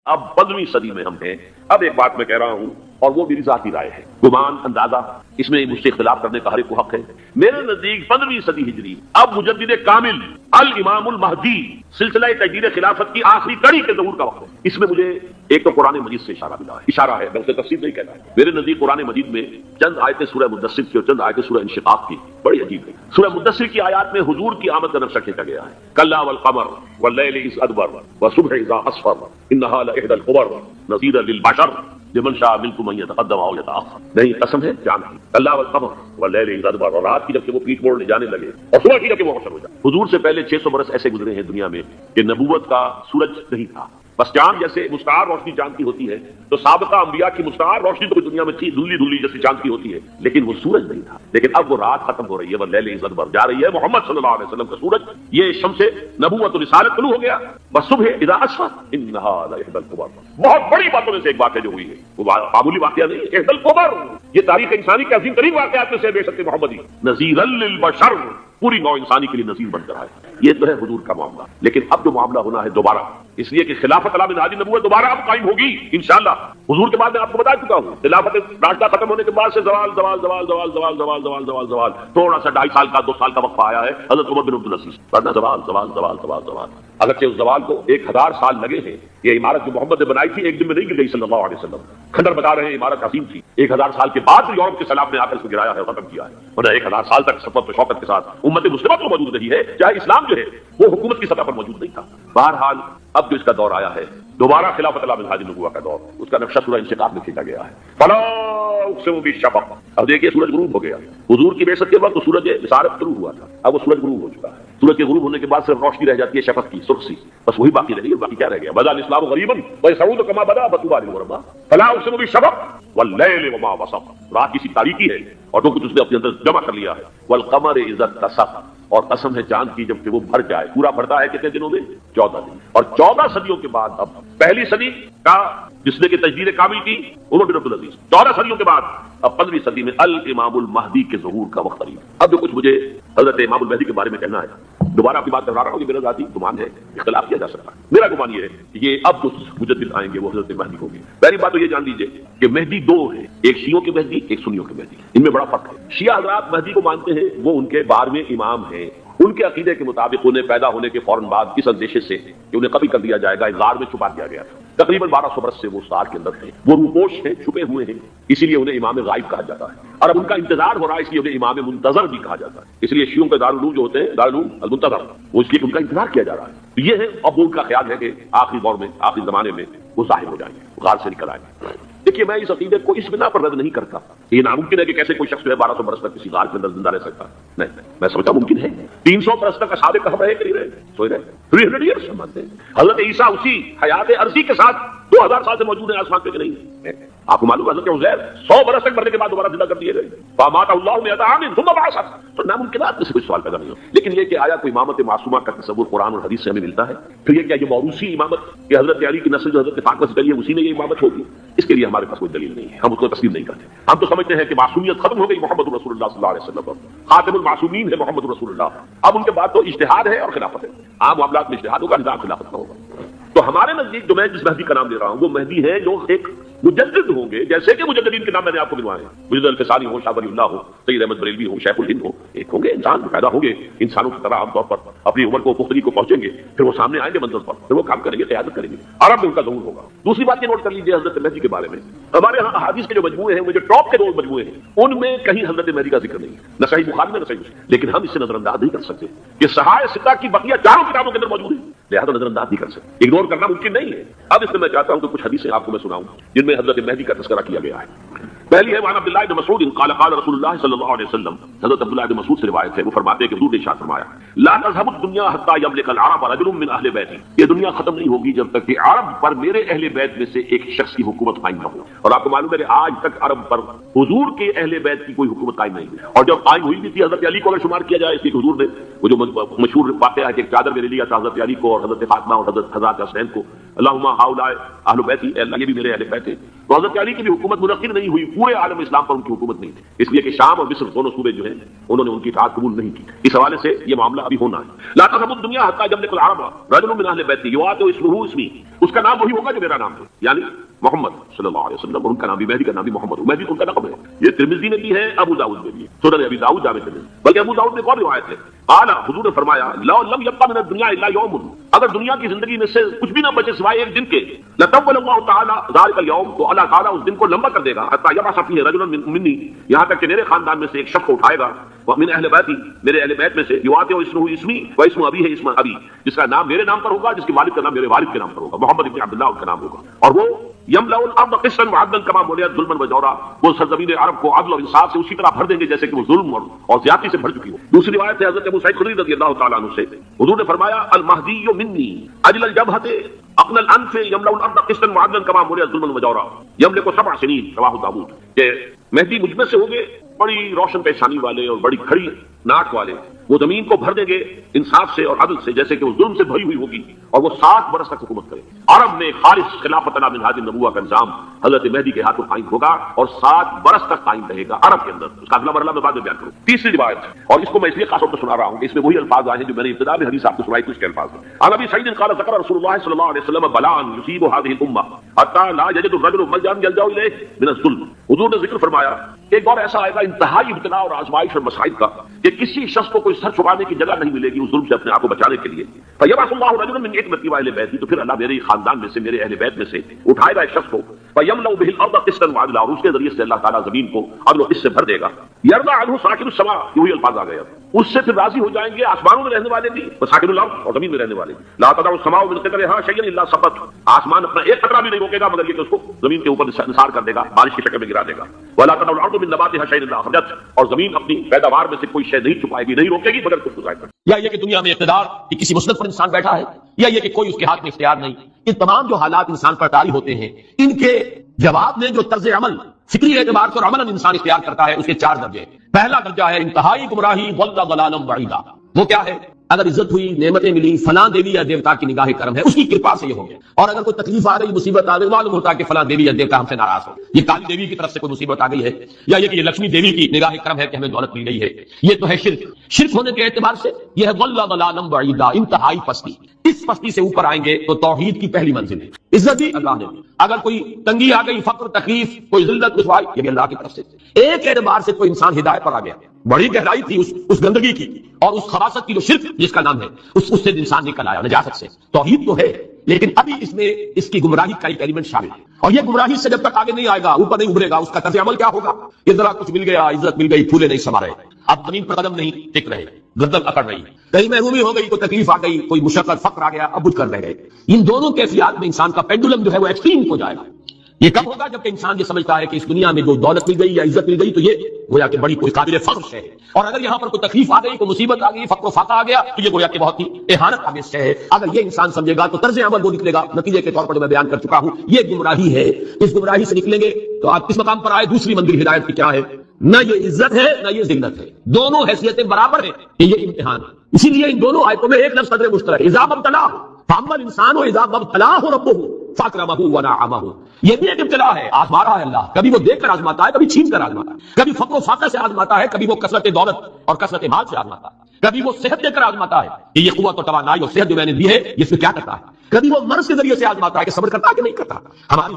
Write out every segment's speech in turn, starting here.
اب 15ویں صدی میں ہم ہیں. اب ایک بات میں کہہ رہا ہوں اور وہ میری ذاتی رائے ہے، گمان اندازہ اس میں مجھ سے اختلاف کرنے کا ہر ایک کو حق ہے. میرے نزدیک 15ویں صدی ہجری اب مجدد کامل الامام المہدی سلسلہ تجدید خلافت کی آخری کڑی کے ظہور کا وقت ہے. اس میں مجھے ایک تو قرآن مجید سے اشارہ ہے، میں اسے تفصیل نہیں کہتا ہے. میرے نزدیک قرآن مجید میں چند آیتیں سورہ مدثر کی اور چند آیتیں سورہ انشقاق کی بڑی عجیب ہے. سورہ مدثر کی آیات میں حضور کی آمد کا نقشہ کھینچا گیا ہے. کلا والقمر واللیل اذ ادبر والصبح اذا اسفر انہا لإحدى الكبر نذیرا للبشر لمن شاء منکم ان یتقدم او یتأخر. نہیں، قسم ہے جان کی. کلا والقمر واللیل اذ ادبر، اور رات کی جب کہ وہ پیٹ موڑنے جانے لگے اور صبح کی جب کہ وہ حشر ہو جائے. حضور سے پہلے 600 برس ایسے گزرے ہیں دنیا میں کہ نبوت کا سورج نہیں تھا. بس چاند جیسے مستعار روشنی چاند کی ہوتی ہے تو سابقہ انبیاء کی مستعار روشنی تو دنیا میں تھی، دھلی دھلی جیسی چاند کی ہوتی ہے، لیکن وہ سورج نہیں تھا. لیکن اب وہ رات ختم ہو رہی ہے، وہ لیل اذ ادبر جا رہی ہے. محمد صلی اللہ علیہ وسلم کا سورج یہ شمس نبوت و رسالت طلوع ہو گیا. بس صبح اذا اسفر انہا لإحدى الكبر، بہت بڑی باتوں میں سے ایک واقعہ جو ہوئی ہے، وہ معمولی واقعہ نہیں. احدى الكبر یہ تاریخ انسانی کے عظیم ترین واقعات میں سے بے شک محمدی نذیرا للبشر، پوری نوع انسانی کے لیے نذیر بن کر آئے. یہ تو ہے حضور کا معاملہ. لیکن اب جو معاملہ ہونا ہے دوبارہ، اس لیے کہ خلافت علی ہادی نبوت دوبارہ اب قائم ہوگی انشاءاللہ. حضور کے بعد میں آپ کو بتا چکا ہوں، خلافت راشدہ ختم ہونے کے بعد سے زوال زوال زوال زوال زوال زوال زوال زوال زوال تھوڑا سا 2.5 سال کا 2 سال کا وقفہ آیا ہے حضرت عمر بن عبدالعزیز، ورنہ زوال زوال زوال زوال زوال. اگرچہ اس زوال کو 1000 سال لگے ہیں. یہ عمارت جو محمد نے بنائی تھی ایک دن میں نہیں گر گئی صلی اللہ علیہ وسلم. کھنڈر بتا رہے ہیں عمارت عظیم تھی، 1000 سال کے بعد یورپ کے سیلاب نے آ کر اس کو گرایا ہے اور ختم کیا ہے. ورنہ 1000 سال تک سفر و شوکت کے ساتھ امت مسلمہ تو موجود رہی ہے، چاہے اسلام جو ہے وہ حکومت کی سطح پر موجود نہیں تھا. بہرحال اب جو اس کا دور آیا ہے دوبارہ خلافت علی ہادی نبوت کا دور، اس کا نقشہ سورہ انشقاق میں کھینچا گیا ہے. فلا اقسم بالشفق، اب دیکھیے سورج غروب ہو گیا. حضور کی بعثت کے وقت تو سورج بصارت طلوع ہوا تھا، اب وہ سورج غروب ہو چکا ہے. سورج کے غروب ہونے کے بعد صرف روشنی رہ جاتی ہے شفق کی، سرخ سی، بس وہی باقی رہی ہے. باقی کیا رہ گیا؟ بدا الاسلام غریبا ویسعود کما بدا بطوبى للغرباء. فلا اقسم بالشفق واللیل وما وسق، رات کی سی تاریکی ہے اور جو کچھ اس نے اپنے اندر جمع کر لیا ہے. والقمر اذا اتسق، اور قسم ہے چاند کی جب کہ وہ بھر جائے. پورا بھرتا ہے کتنے دنوں میں؟ 14 دن. اور 14 صدیوں کے بعد اب پہلی صدی کا جس نے کہ تجدید کامل کی عمر بن عبدالعزیز، 14 صدیوں کے بعد اب 15ویں صدی میں الامام المہدی کے ظہور کا وقت قریب. اب جو کچھ مجھے حضرت امام المہدی کے بارے میں کہنا ہے، دوبارہ اپنی بات کر رہا ہوں کہ میرا ذاتی گمان ہے، اختلاف کیا جا سکتا ہے. میرا گمان یہ ہے کہ یہ اب جو مجدد آئیں گے وہ حضرت مہدی ہوں گے. پہلی بات تو یہ جان لیجیے کہ مہدی 2 ہیں، ایک شیعوں کے مہدی، ایک سنیوں کے مہدی. ان میں بڑا فرق ہے. شیعہ حضرات مہدی کو مانتے ہیں، وہ ان کے 12ویں امام ہیں. ان کے عقیدے کے مطابق انہیں پیدا ہونے کے فوراً بعد اس اندیشے سے کہ انہیں قتل کر دیا جائے گا، ایک غار میں چھپا دیا گیا تھا. تقریباً 1200 برس سے وہ اس غار کے اندر تھے. وہ روپوش ہیں، چھپے ہوئے ہیں، اسی لیے انہیں امام غائب کہا جاتا ہے. اور اب ان کا انتظار ہو رہا ہے، اس لیے انہیں امام منتظر بھی کہا جاتا ہے. اس لیے شیعوں کے دارالعلوم جو ہوتے ہیں دارالعلوم المنتظر، وہ اس لیے ان کا انتظار کیا جا رہا ہے. تو یہ ہے اب ان کا خیال ہے کہ آخری دور میں، آخری زمانے میں وہ ظاہر ہو جائیں گے، غار سے نکل آئیں گے. دیکھیے میں اس عقیدے کو اس بنا پر رد نہیں کرتا. یہ ناممکن ہے کہ کیسے کوئی شخص جو ہے 1200 برس تک کسی غار کے اندر زندہ رہ سکتا. نہیں، میں سمجھتا ممکن ہے. 300 برس تک اصحاب کہف رہے کہ نہیں رہے؟ سوئے رہے. 300 ایئرس ہم مانتے ہیں. حضرت عیسیٰ اسی حیات عرضی کے ساتھ 2000 سال سے موجود ہیں آسمان پہ کہ نہیں؟ آپ کو معلوم ہے حضرت عزیر 100 برس تک مرنے کے بعد دوبارہ زندہ کر دیے گئے. فامات اللہ مئۃ عام ثم بعثہ. تو ناممکنات میں سے کوئی سوال پیدا نہیں ہو. لیکن یہ کہ آیا کوئی امامت معصومہ کا تصور قرآن اور حدیث سے ہمیں ملتا ہے؟ پھر یہ کیا یہ موروثی امامت کہ حضرت علی کی نسل جو حضرت فاطمہ سے چلی ہے اسی میں یہ امامت ہوگی؟ اس کے لیے ہمارے پاس کوئی دلیل نہیں ہے، ہم اس کو تسلیم نہیں کرتے. ہم تو سمجھتے ہیں کہ معصومیت ختم ہو گئی محمد رسول اللہ صلی اللہ علیہ وسلم، خاتم المعصومین ہے محمد رسول اللہ. اب ان کے بعد تو اجتہاد ہے اور خلافت ہے. عام معاملات میں اجتہاد ہوگا، نظام خلافت کا ہوگا. تو ہمارے نزدیک جو میں جس مہدی کا نام لے رہا ہوں وہ مہدی ہے جو ایک مجدد ہوں گے، جیسے کہ مجددین کے نام میں نے آپ کو گنوائے ہیں. مجدد الفسانی ہو، شاہ ولی اللہ ہو، سید احمد بریلوی ہو، شیخ الہند ہو. ایک ہوں گے انسان پیدا ہوں گے انسانوں کی طرح عام طور پر اپنی عمر کو پختگی کو پہنچیں گے، پھر وہ سامنے آئیں گے منظر پر، پھر وہ کام کریں گے، قیادت کریں گے. عرب میں ان کا ظہور ہوگا. دوسری بات یہ نوٹ کر لیجیے حضرت مہدی کے بارے میں، ہمارے یہاں احادیث کے جو مجموعے ہیں وہ جو ٹاپ کے 2 مجموعے ہیں ان میں کہیں حضرت مہدی کا ذکر نہیں ہے، نہ صحیح بخاری میں نہ صحیح مسلم. لیکن ہم اس سے نظر انداز نہیں کر سکتے کہ صحائح ستہ کی بقیہ 4 کتابوں کے اندر موجود ہے، لہذا نظر انداز نہیں کر سکتے، اگنور کرنا ممکن نہیں ہے. اب اس میں چاہتا ہوں کہ کچھ حدیثیں آپ کو میں سناؤں جن میں حضرت مہدی کا تذکرہ کیا گیا ہے. پہلی ہے وعن عبداللہ بن مسعود قال قال رسول اللہ صلی اللہ علیہ وسلم. حضرت عبداللہ بن مسعود سے روایت ہے، وہ فرماتے ہیں کہ حضور نے ارشاد فرمایا لا تذهب الدنيا حتى يملك العرب رجل من اهل بيتي. یہ دنیا ختم نہیں ہوگی جب تک کہ عرب پر میرے اہل بیت میں سے ایک شخص کی حکومت قائم نہ ہو. اور آپ کو معلوم ہے کہ آج تک عرب پر حضور کے اہل بیت کی کوئی حکومت قائم نہیں ہے. اور جب قائم ہوئی بھی تھی حضرت علی کو اگر شمار کیا جائے، اس لیے حضور نے وہ جو مشہور واقعہ ہے کہ ایک چادر میں لے لیا تھا حضرت علی کو اور حضرت فاطمہ اور حضرت حسین کو اللہم ہؤلاء اہل بیتی، اے اللہ یہ بھی میرے اہل بیت ہیں۔ تو حضرت علی کی بھی حکومت منعقد نہیں ہوئی، پورے عالم اسلام پر ان کی حکومت نہیں تھی، اس لیے کہ شام اور مصر دونوں صوبے جو ہیں انہوں نے ان کی اطاعت قبول نہیں کی۔ اس حوالے سے یہ معاملہ ابھی ہونا ہے۔ لا تحسب الدنیا حتی یملک العرب رجل من اہل بیتی یؤاتو اسمہ اسمی، اس کا نام وہی ہوگا جو میرا نام ہے، یعنی محمد صلی اللہ علیہ وسلم، اور ان کا نام بھی مہدی کا نام بھی محمد، مہدی ان کا لقب ہے۔ یہ ترمذی میں بھی ہے، ابو داؤد میں بھی ہے، سنن ابی داؤد جامع ترمذی، بلکہ ابو داؤد میں ایک اور روایت ہے، قال حضور نے فرمایا لو لم یبق من الدنیا الا یوم، اگر دنیا کی زندگی میں سے کچھ بھی نہ بچے سوائے ایک دن کے، لطول اللہ تعالی ذلک اليوم، تو اللہ تعالیٰ اس دن کو لمبا کر دے گا، حتی یبعث فیہ رجلا منی، یہاں تک کہ میرے خاندان میں سے ایک شخص کو اٹھائے گا، من اہل بیتی، میرے اہل بیت میں سے، یؤاتو اسمہ اسمی و اسم ابیہ اسم ابی، جس کا نام میرے نام پر ہوگا، جس کے والد کا نام میرے والد کے نام پر ہوگا، محمد ابن عبداللہ ان کا نام ہوگا، اور وہ یملأ الارض قسطا وعدلا کما ملئت ظلما وجورا، وہ سرزمین عرب کو عدل اور انصاف سے اسی طرح بھر دیں گے جیسے کہ وہ ظلم اور زیادتی سے بھر چکی ہو۔ دوسری روایت ہے حضرت ابو سعید خدری رضی اللہ تعالیٰ عنہ سے، حضور نے فرمایا المہدی منی اجل الجبہۃ اقنى الانف يملأ الارض قسطا وعدلا كما ملئت ظلما وجورا يملك 7 سنين، رواہ داؤد، کہ مہدی مجھ میں سے ہوں گے بڑی روشن پیشانی والے اور بڑی کھڑی ناک والے، وہ زمین کو بھر دیں گے انصاف سے اور عدل سے جیسے کہ وہ ظلم سے بھری ہوئی ہوگی، اور وہ 7 برس تک حکومت کرے۔ عرب میں خالص خلافت من ہذه النبوہ کا نظام حضرت مہدی کے ہاتھوں قائم ہوگا اور 7 برس تک قائم رہے گا عرب کے اندر۔ اس کا اگلا مرحلہ میں بعد میں بیان کروں۔ تیسری روایت، اور اس کو میں اس لیے خاص طور پر سنا رہا ہوں کہ اس میں وہی الفاظ آئے ہیں جو میں نے ابتدا میں حدیث آپ کو سنائی تھی، اس کے الفاظ ہیں۔ عن ابی سعید قال ذکر رسول اللہ صلی اللہ علیہ وسلم بلاء یصیب هذه الامہ حتى لا يجد الرجل ملجا يلجا الیہ من الظلم، حضور نے ذکر فرمایا کہ ایک دور ایسا آئے گا انتہائی ابتلاء اور آزمائش اور مصائب کا کہ کسی شخص کو کوئی سر چھپانے کی جگہ نہیں ملے گی اس ظلم سے اپنے آپ کو بچانے کے لیے۔ فیبعث اللہ رجلا من عتبتی واہل بیتی، تو پھر اللہ میرے خاندان میں سے میرے اہل بیت میں سے اٹھائے گا ایک شخص کو، فیملأ به الارض قسطا وعدلا، اور اس کے ذریعے سے اللہ تعالیٰ زمین کو عدل و قسط سے بھر دے گا۔ یرضى عنہ ساکن السماء، یہی الفاظ آ گئے، اس سے پھر راضی ہو جائیں گے آسمانوں میں رہنے والے بھی، وساکن الارض، اور زمین میں رہنے والے بھی۔ لا تدع السماء من قطرها شيئا الا سقط، آسمان اپنا ایک قطرہ بھی نہیں روکے گا مگر یہ کہ اس کو زمین کے اوپر نثار کر دے گا، بارش کی شکل میں گرا دے گا۔ ولا تدع الارض من نباتها شيئا الا اخرجت، اور زمین اپنی پیداوار میں سے کوئی شے نہیں چھپائے گی، نہیں روکے گی مگر کچھ ظاہر کر۔ یا یہ کہ دنیا میں اقتدار کہ کسی مسند پر انسان بیٹھا ہے، یا یہ کہ کوئی اس کے ہاتھ میں اختیار نہیں، یہ تمام جو حالات انسان پر طاری ہوتے ہیں، ان کے جواب میں جو طرز عمل فکری اعتبار سے اور عملاً انسان اختیار کرتا ہے اس کے 4 درجے۔ پہلا درجہ ہے انتہائی گمراہی، ضل ضلالا بعیدا، وہ کیا ہے؟ اگر عزت ہوئی، نعمتیں ملی، فلاں دیوی یا دیوتا کی نگاہ کرم ہے، اس کی کرپا سے یہ ہو گیا، اور اگر کوئی تکلیف آ گئی، مصیبت آ گئی، معلوم ہوتا ہے کہ فلاں دیوی یا دیوتا ہم سے ناراض ہو، یہ کالی دیوی کی طرف سے کوئی مصیبت آ گئی ہے، یا یہ کہ یہ لکشمی دیوی کی نگاہ کرم ہے کہ ہمیں دولت مل گئی ہے۔ یہ تو ہے شرک۔ شرک ہونے کے اعتبار سے یہ ہے ضل ضلالا بعیدا، انتہائی پستی۔ اس پستی سے اوپر آئیں گے تو توحید کی پہلی منزل ہے، عزت بھی اللہ نے، اگر کوئی تنگی آ گئی، فقر، تکلیف، کوئی ذلت، رسوائی، یہ بھی اللہ کی طرف سے۔ ایک اعتبار سے کوئی انسان ہدایت پر آ گیا، بڑی گہرائی تھی اس گندگی کی اور اس خباثت کی جو شرک جس کا نام ہے، اس سے انسان نکل آیا نجاست سے۔ توحید تو ہے لیکن ابھی اس میں اس کی گمراہی کا ایک ایلیمنٹ شامل ہے، اور یہ گمراہی سے جب تک آگے نہیں آئے گا، اوپر نہیں ابھرے گا، اس کا طرز عمل کیا ہوگا؟ یہ ذرا کچھ مل گیا، عزت مل گئی، پھولے نہیں سما رہے، اب زمین پر قدم نہیں ٹک رہے، گردن اکڑ رہی، کہیں محرومی ہو گئی، کوئی تکلیف آ گئی، کوئی مشقت، فقر آ گیا، اب بجھ کر رہ گئے۔ ان دونوں کیفیات میں انسان کا پینڈولم جو ہے وہ ایکسٹریم ہو جائے گا۔ یہ کب ہوگا؟ جبکہ انسان یہ سمجھتا ہے کہ اس دنیا میں جو دولت مل گئی یا عزت مل گئی تو یہ گویا کہ بڑی کوئی قابل فخر ہے، اور اگر یہاں پر کوئی تکلیف آ گئی، کوئی مصیبت آ گئی، فقر و فاقہ آ گیا تو یہ گویا کہ بہت ہی اہانت آمیز ہے۔ اگر یہ انسان سمجھے گا تو طرز عمل وہ نکلے گا، نتیجے کے طور پر جو میں بیان کر چکا ہوں یہ گمراہی ہے۔ اس گمراہی سے نکلیں گے تو آپ اس مقام پر آئے، دوسری منزل ہدایت کی کیا ہے؟ نہ یہ عزت ہے نہ یہ ذلت ہے، دونوں حیثیتیں برابر ہیں، یہ امتحان ہے۔ اسی لیے ان دونوں آیتوں میں ایک لفظ قدر مشترک ہے، اذا مبتلاه فاما الانسان واذا مبتلاه ربه فاکرمہ ونعمہ، یہ بھی ایک ابتلا ہے، آزما رہا ہے اللہ، کبھی وہ دیکھ کر آزماتا ہے، کبھی چھین کر آزماتا ہے، کبھی فقر و فاقہ سے آزماتا ہے، کبھی وہ کثرت دولت اور کثرت مال سے آزماتا ہے، کبھی وہ صحت دے کر آزماتا ہے کہ یہ قوت و توانائی اور صحت جو میں نے دی ہے یہ اس میں کیا کرتا ہے، کبھی وہ مرض کے ذریعے سے آزماتا ہے کہ صبر کرتا ہے کہ نہیں کرتا۔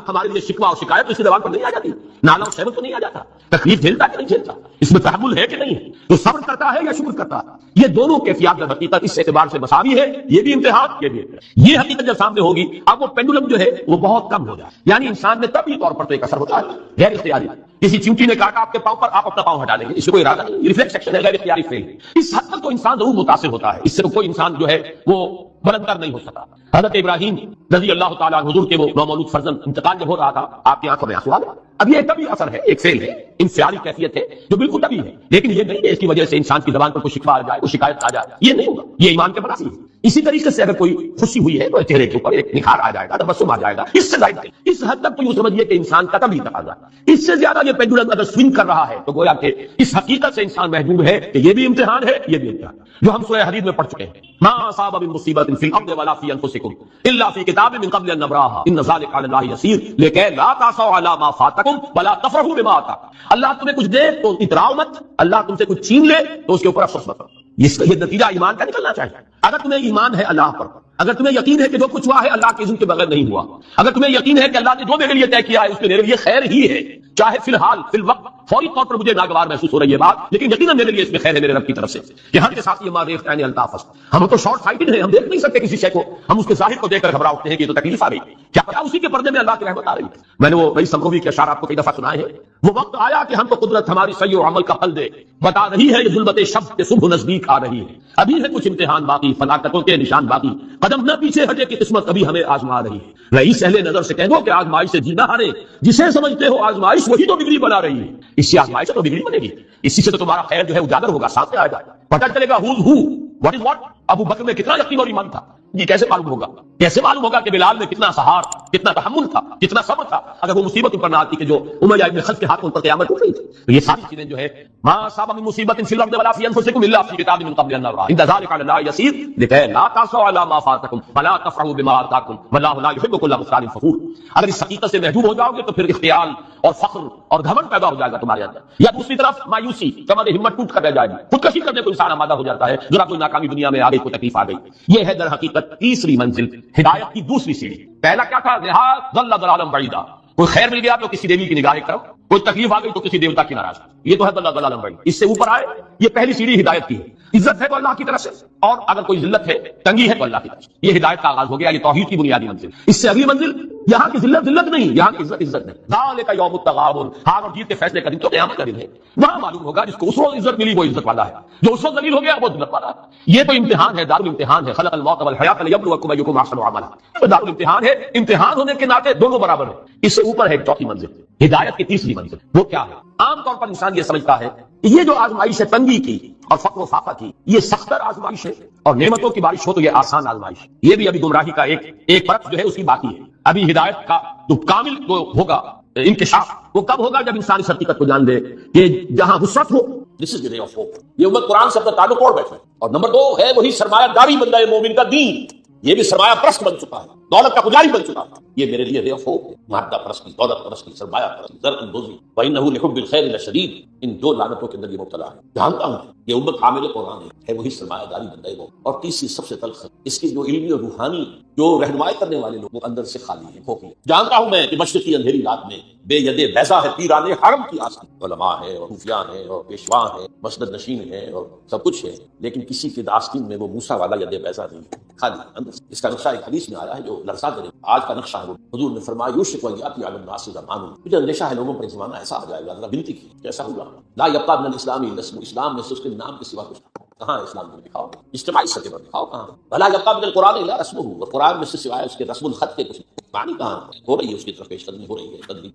ہمارے لیے شکوہ اور شکایت اس کی زبان پر نہیں آ جاتی، نالا اور شہوت تو نہیں آ جاتا، تکلیف جھیلتا ہے کہ نہیں جھیلتا، اس میں تحمل ہے کہ نہیں ہے، تو صبر کرتا ہے یا شکر کرتا ہے۔ یہ دونوں کیفیات در حقیقت اس اعتبار سے مساوی ہے، یہ بھی امتحان، یہ بھی امتحان۔ یہ حقیقت جب سامنے ہوگی اب وہ پینڈولم جو ہے وہ بہت کم ہو جائے، یعنی انسان میں طبعی طور پر تو ایک اثر ہوتا ہے غیر اختیاری، کسی چونٹی نے کاٹا آپ کے پاؤں پر، آپ اپنا پاؤں ہٹا لیں گے، اس سے کوئی ارادہ نہیں، یہ ریفلیکس ایکشن ہے، غیر اختیاری فیل۔ اس حد تک تو انسان ضرور متاثر ہوتا ہے، اس سے کوئی انسان جو ہے وہ بلندر نہیں ہو سکتا۔ حضرت ابراہیم رضی اللہ تعالیٰ عنہ حضور کے وہ نومولود فرزند انتقال جب ہو رہا تھا، آپ کی آنکھوں میں آنسو آ گئے۔ اب یہ طبعی اثر ہے، ایک فیل ہے، انفعالی کیفیت ہے جو بالکل طبعی ہے، لیکن یہ نہیں کہ اس کی وجہ سے انسان کی زبان پر کوئی شکوہ آ جائے، کوئی شکایت آ جائے، یہ نہیں ہوگا، یہ ایمان کے برعکس ہے۔ اسی طریقے سے اگر کوئی خوشی ہوئی ہے تو چہرے کے اوپر ایک نکھار آ جائے گا، تبسم آ جائے گا، اس سے ظاہر ہے اس حد تک تو یوں سمجھیے کہ انسان کا طبیعی تقاضا، اس سے زیادہ یہ پینڈولم اگر سوئنگ کر رہا ہے تو گویا کہ اس حقیقت سے انسان محجوب ہے کہ یہ بھی امتحان ہے، یہ بھی امتحان، جو ہم سورہ حدید میں پڑھ چکے ہیں، ما اصاب من مصیبت فی الارض ولا فی انفسکم الا فی کتاب من قبل ان نبراها ان ذلک علی اللہ یسیر لکہ لا تاسوا علی ما فاتکم ولا تفرحوا بما آتاکم۔ اللہ تمہیں کچھ دے تو اتراؤ مت، اللہ تم سے کچھ چھین لے تو اس کے اوپر افسوس مت کرو۔ یہ نتیجہ ایمان کا نکلنا چاہیے۔ اگر تمہیں ایمان ہے اللہ پر، اگر تمہیں یقین ہے کہ جو کچھ ہوا ہے اللہ کے اذن کے بغیر نہیں ہوا، اگر تمہیں یقین ہے کہ اللہ نے جو میرے لیے طے کیا ہے اس میں میرے لیے خیر ہی ہے، چاہے فی الحال فی الوقت فوری طور پر مجھے ناگوار محسوس ہو رہی ہے بات، لیکن یقیناً میرے لیے اس میں خیر ہے میرے رب کی طرف سے کہ ہر کے ساتھ یہ ماریخ عین الطافس۔ ہم تو شارٹ سائٹڈ ہیں، ہم دیکھ نہیں سکتے کسی شے کو، ہم اس کے ظاہر کو دیکھ کر گھبرا اٹھتے ہیں کہ یہ تو تکلیف آ گئی، کیا پتا اسی کے پردے میں اللہ کی رحمت آ رہی ہے۔ میں نے وہ بھائی سمروی کے اشعار آپ کو کئی دفعہ سنائے ہیں، وہ وقت آیا کہ ہم کو قدرت ہماری سعی و عمل کا پھل دے، بتا رہی ہے یہ ظلمت شب کے صبح نزدیک آ رہی ہے، ابھی ہے کچھ امتحان باقی، فلاکتوں کے نشان باقی، قدم نہ پیچھے ہٹے کہ قسمت ابھی ہمیں آزما رہی ہے۔ رئیس اہل نظر سے کہہ دو کہ آزمائش سے جینا ہارے، جسے سمجھتے ہو آزمائش وہی تو بگڑی بنا رہی ہے، اس سے آزمائش تو بگڑی بنے گی، اسی سے تو تمہارا خیر جو ہے اجاگر ہوگا، سامنے آئے گا، پتہ چلے گا who's who، what is what۔ ابو بکر میں کتنا یقین اور ایمان تھا، یہ کیسے معلوم ہوگا؟ کیسے معلوم ہوگا کہ بلال میں کتنا سہار، کتنا تحمل تھا، کتنا صبر تھا، اگر وہ مصیبت ان پر نہ آتی کہ جو امیہ ابن خلف کے ہاتھوں پر قیامت اٹھ رہی تھی۔ تو یہ ساری چیزیں جو ہے ما اصاب من مصیبت فی الارض ولا فی انفسکم الا فی کتاب من قبل ان نبرأها ان ذلک علی اللہ یسیر لکہ لا تاسوا علی ما فاتکم ولا تفرحوا بما آتاکم واللہ لا یحب کل مختال فخور۔ اگر اس حقیقت سے محجوب ہو جاؤ گے تو پھر اختیال اور فخر اور گھمنڈ پیدا ہو جائے گا تمہارے اندر، یا دوسری طرف مایوسی، تمہاری ہمت ٹوٹ کر رہ جائے گی، خودکشی کرنے کو انسان آمادہ ہو جاتا ہے، ذرا کوئی ناکامی دنیا میں آ گئی، کوئی تکلیف آ گئی۔ یہ ہے در حقیقت تیسری منزل، ہدایت کی دوسری سیڑھی۔ پہلا کیا تھا؟ لحاظ ضل ضلالا بعیدا، کوئی خیر مل گیا تو کسی دیوی کی نگاہ ایک طرف، کوئی تکلیف آ گئی تو کسی دیوتا کی ناراضگی، یہ تو ہے ضل ضلالا بعیدا۔ اس سے اوپر آئے، یہ پہلی سیڑھی ہدایت کی ہے، عزت ہے تو اللہ کی طرف سے، اور اگر کوئی ذلت ہے، تنگی ہے تو اللہ کی طرف سے، یہ ہدایت کا آغاز ہو گیا، یہ توحید کی بنیادی منزل۔ اس سے اگلی منزل، یہاں کی ذلت ذلت نہیں، یہاں کی عزت عزت نہیں، ذالک یوم التغابن، ہار اور جیت کے فیصلے کا دن تو قیامت کا دن ہے۔ وہاں معلوم ہوگا جس کو اس وقت عزت ملی وہ عزت والا ہے، جو اس وقت ذلیل ہو گیا وہ ذلت والا ہے۔ یہ تو امتحان ہے، دارالامتحان ہے، خلق الموت والحیات لیبلوکم ایکم احسن عملا، تو دارالامتحان ہے، امتحان ہونے کے ناطے دونوں برابر ہیں۔ اس سے اوپر ہے ایک چوتھی منزل، ہدایت کی تیسری منزل، وہ کیا ہے؟ عام طور پر انسان یہ سمجھتا ہے کہ یہ جو آزمائش ہے تنگی کی اور فقر و فاقہ کی، یہ سختر آزمائش ہے، اور نعمتوں کی بارش ہو تو یہ آسان آزمائش ہے۔ یہ بھی ابھی گمراہی کا ایک پرت جو ہے اس کی باقی ہے۔ ابھی ہدایت کا جو کامل جو ہوگا انکشاف، وہ کب ہوگا؟ جب انسان اس حقیقت کو جان دے کہ جہاں وسعت ہو، دس از دی رے آف ہوپ، یہ امت قرآن سے اپنا تعلق توڑ بیٹھے۔ اور نمبر 2 ہے وہی سرمایہ داری بندہ مومن کا دین، یہ بھی سرمایہ پرست بن چکا ہے، دولت کا پجاری بن چکا ہے، یہ میرے لیے رے آف ہوپ ہے۔ مادہ پرستی، دولت پرستی، سرمایہ پرستی، زر اندوزی، وَإِنَّهُ لِحُبِّ الْخَيْرِ لَشَدِيدٌ، ان دو لعنتوں کے اندر یہ مبتلا ہے۔ جانتا ہوں یہ امت حامل قرآن ہے وہی سرمایہ داری بندہ وہ۔ اور تیسری سب سے تلخ، اس کی جو علمی اور روحانی جو رہنمائی کرنے والے لوگ وہ اندر سے خالی ہیں، کھوکھلے۔ جانتا ہوں میں کہ مشرقی اندھیری رات میں بے یدے بیضا ہے پیران حرم کی آسان، علماء ہیں اور صوفیان ہیں اور پیشوا ہیں، مسند نشین ہیں اور سب کچھ ہے، لیکن کسی کی آستین میں وہ موسیٰ والا یدے بیضا نہیں ہے، خالی اندر سے۔ اس کا نقشہ ایک حدیث میں آیا ہے جو لرزا دے، آج کا نقشہ ہے۔ حضور نے فرمایا یوشک ان یاتی علی الناس زمان، مجھے اندیشہ ہے لوگوں پر زمانہ ایسا آ جائے گا، ذرا گنتی کی کیسا ہوگا، لا یبقی من الاسلام الا اسم، اسلام میں سے اس کے نام کے سوا کچھ کہاں ہے؟ اسلام کو دکھاؤ، اجتماعی سطح پر دکھاؤ کہاں، ولا یبقی من القرآن الا رسمہ، اور قرآن میں سے سوائے اس کے رسم الخط کے کچھ معنی کہاں ہو رہی ہے، اس کی طرف پیش قدمی ہو رہی ہے تدبیر،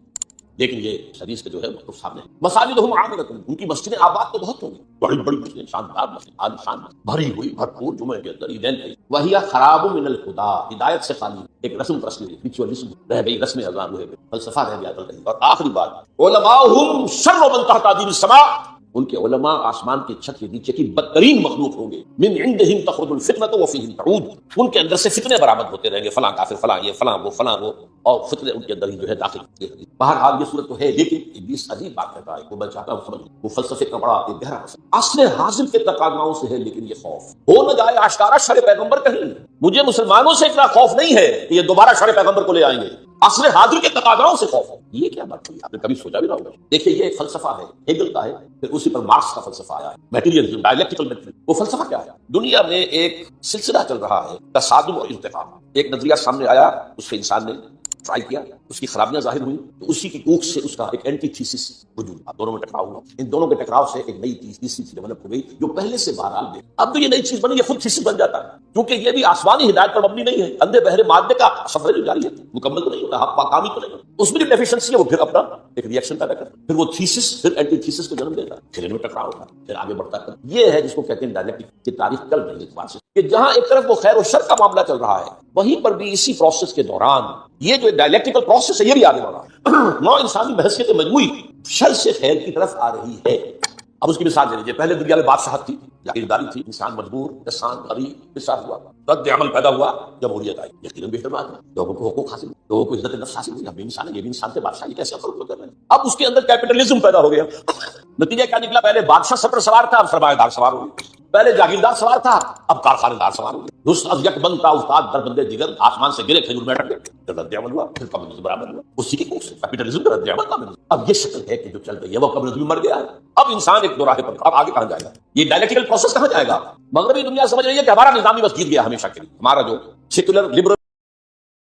لیکن یہ حدیث کے جو ہے وہ سامنے۔ مساجدہم عامرۃ، ان کی مسجدیں آباد تو بہت ہوں گی، بڑی بڑی مسجدیں، شاندار مسجد، عالی شان بھری ہوئی، بھرپور، جمعے کے اندر عیدین کی، وہی خراب من الہدیٰ، ہدایت سے خالی، ایک رسم پرستی، ریچوئلزم رہ گئی، رسم اذان ہوئے، فلسفہ رہ گیا کہیں۔ اور آخری بات، علماؤہم شر من تحت ادیم السماء، ان کے علماء آسمان کی چھت کے نیچے کی بدترین مخلوق ہوں گے، من عندہم تخرج الفتنۃ وفیہم تعود، ان کے اندر سے فتنے برآمد ہوتے رہیں گے، فلاں کافر، فلاں یہ، فلاں وہ، اور فتنے ان کے اندر ہی جو ہے داخل ہوتے ہیں۔ بہرحال یہ صورت تو ہے، لیکن ابلیس عجیب بات کہتا ہے، وہ میں چاہتا ہوں سمجھ، وہ فلسفے کا بڑا ایک گہرا اثر اصل حاصل کے تقاضاؤں سے ہے، لیکن یہ خوف ہو نہ جائے آشکارا شر پیغمبر کہیں، مجھے مسلمانوں سے اتنا خوف نہیں ہے کہ یہ دوبارہ شر پیغمبر کو لے آئیں گے، اصل حاضر کے تقاضاؤں سے خوف ہے۔ یہ کیا بات ہوئی؟ آپ نے کبھی سوچا بھی نہ ہوگا۔ دیکھیے یہ ایک فلسفہ ہے، ہیگل کا ہے، پھر اسی پر مارکس کا فلسفہ آیا ہے، میٹیریلزم، ڈائلیکٹیکل میٹیریل۔ وہ فلسفہ کیا ہے؟ دنیا میں ایک سلسلہ چل رہا ہے، تصادم اور ارتقاء۔ ایک نظریہ سامنے آیا، اس سے انسان نے ٹرائی کیا، اس کی خرابیاں ظاہر ہوئی، تو اسی کی کوکھ سے اس کا ایک اینٹی تھیسس وجود آیا، دونوں میں ٹکراؤ ہوا، ان دونوں کے ٹکراؤ سے ایک نئی تیسری چیز ڈیولپ ہو گئی جو پہلے سے بہرحال دے۔ اب تو یہ نئی چیز بنی، یہ خود تھیسس بن جاتا ہے، کیونکہ یہ بھی آسمانی ہدایت پر مبنی نہیں ہے، اندھے بہرے مادے کا سفر جو جاری ہے، مکمل تو نہیں ہوتا، حق پاکامی تو نہیں ہوتا، اس میں جو ڈیفیشنسی ہے وہ پھر اپنا ایک ری ایکشن پیدا کرتا ہے، پھر وہ تھیسس پھر اینٹی تھیسس کو جنم دیتا ہے، پھر ان میں ٹکراؤ ہوتا ہے، پھر آگے بڑھتا ہے۔ یہ ہے جس کو کہتے ہیں ڈائلیکٹک کی تاریخ چل رہی ہے، اس بات سے کہ جہاں ایک طرف وہ خیر و شر کا معاملہ چل رہا ہے، وہیں پر بھی اسی پروسیس کے دوران یہ جو ڈائلیکٹیکل پروسیس ہے یہ بھی آگے بڑھ رہا ہے، نو انسانی بحثیت مجموعی شر سے خیر کی طرف آ رہی ہے۔ اب اس کی مثال دے لیجیے، پہلے دنیا میں بادشاہت تھی، جاگیرداری تھی، انسان مجبور، انسان غریب، پسا ہوا، رد عمل پیدا ہوا، جمہوریت آئی، یقیناً بہتر بات ہے، لوگوں کو حقوق حاصل، لوگوں کو عزت نفس حاصل ہوئی، ہم بھی انسان ہے، یہ بھی انسان سے بادشاہ، یہ کیسے فرق کر رہے ہیں؟ اب اس کے اندر کیپٹلزم پیدا ہو گیا، نتیجہ کیا نکلا؟ پہلے بادشاہ سر پر سوار تھا، اب سرمایہ دار سوار ہو گئے، پہلے جاگیردار سوار تھا، اب کارخانے دار سوار ہو گئے، رست از یک بند تا استاد در بندے دیگر، آسمان سے گرے کھجور میں اٹک گئے، پھر رد عمل ہوا، پھر کمیونزم برابر ہوا، اسی کی کوشش کیپٹلزم کا رد عمل کمیونزم۔ اب یہ شکل ہے کہ جو چل رہی ہے وہ کمیونزم مر گیا ہے، اب انسان ایک دوراہے پر، اب آگے کہاں جائے گا؟ یہ ڈائلیکٹیکل پروسیس کہاں جائے گا؟ مغربی دنیا سمجھ رہی ہے کہ ہمارا نظام ہی بس جیت گیا ہمیشہ کے لیے، ہمارا جو سیکولر لبرل